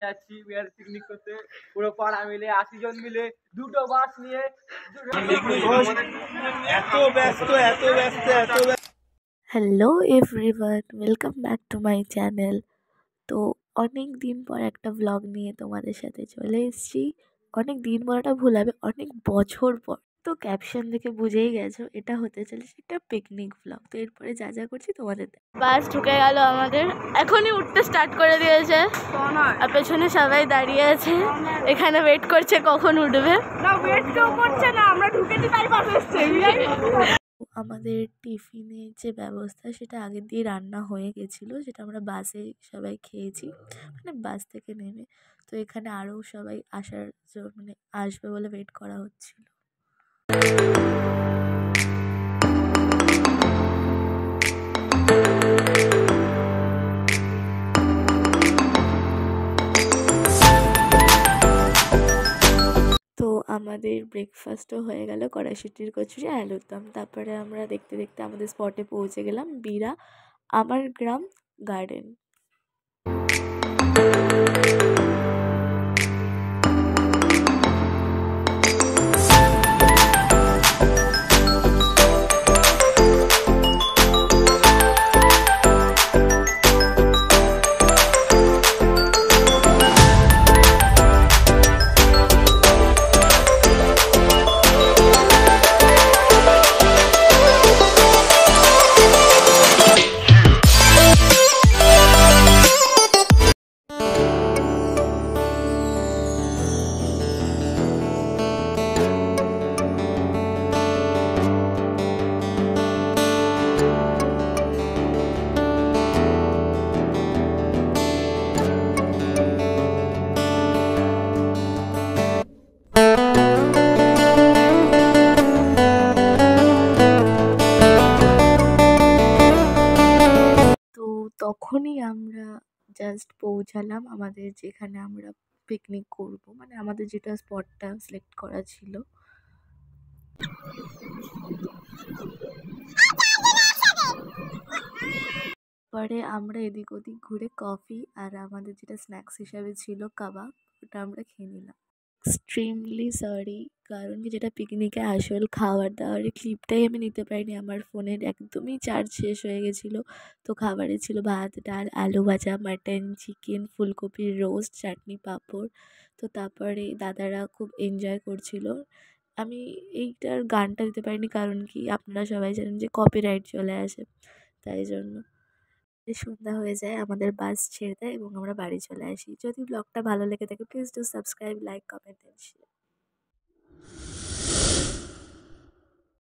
যাচ্ছি বিহার পিকনিক করতে পুরো পাড়া মিলে 80 জন মিলে দুটো বাস নিয়ে এত ব্যস্ত এত ব্যস্ত এত ব্যস্ত। Hello everyone, welcome back to my channel. তো অনেক দিন পর একটা ব্লগ নিয়ে তোমাদের সাথে চলে এসেছি। অনেক দিন বলাটা ভুল হবে, অনেক বছর পর। তো ক্যাপশন দেখে বুঝেই গেছো এটা হতে চলেছে একটা পিকনিক ব্লগ। তো এরপরে যা যা করছি তোমাদের বাস ঢুকে গেল আমাদের, এখনই উঠতে স্টার্ট করে দিয়েছে আর পেছনে সবাই দাঁড়িয়ে আছে, এখানে ওয়েট করছে কখন উঠবে। না ওয়েট কেউ করছে না, আমরা ঢুকেছি তাই বাস এসছে। আমাদের টিফিনের যে ব্যবস্থা সেটা আগের দিয়ে রান্না হয়ে গেছিলো, যেটা আমরা বাসে সবাই খেয়েছি, মানে বাস থেকে নেমে। তো এখানে আরও সবাই আসার মানে আসবে বলে ওয়েট করা হচ্ছিল। তো আমাদের ব্রেকফাস্টও হয়ে গেল, কড়াইশুঁটির কচুরি আলুর দম। তারপরে আমরা দেখতে দেখতে আমাদের স্পটে পৌঁছে গেলাম, বীরা আমার গ্রাম গার্ডেন। তো তখনই আমরা জাস্ট পৌঁছালাম আমাদের যেখানে আমরা পিকনিক করব, মানে আমাদের যেটা স্পটটা সিলেক্ট করা ছিল। পরে আমরা এদিক ওদিক ঘুরে কফি আর আমাদের যেটা স্ন্যাক্স হিসাবে ছিল কাবাব, ওটা আমরা খেয়ে নিলাম। এক্সট্রিমলি সরি, কারণ কি যেটা পিকনিকে আসল খাবার দাবারের ক্লিপটাই আমি নিতে পারিনি, আমার ফোনের একদমই চার্জ শেষ হয়ে গেছিলো। তো খাবারে ছিল ভাত, ডাল, আলু ভাজা, মাটন, চিকেন, ফুলকপির রোস্ট, চাটনি, পাঁপড়। তো তারপরে দাদারা খুব এনজয় করছিল। আমি এইটার গানটা দিতে পারিনি, কারণ কি আপনারা সবাই জানেন যে কপিরাইট চলে আসে, তাই জন্য। সন্ধ্যা হয়ে যায়, আমাদের বাস ছেড়ে দেয় এবং আমরা বাড়ি চলে আসি। যদি ব্লগটা ভালো লেগে থাকে please do subscribe, like, comment and share.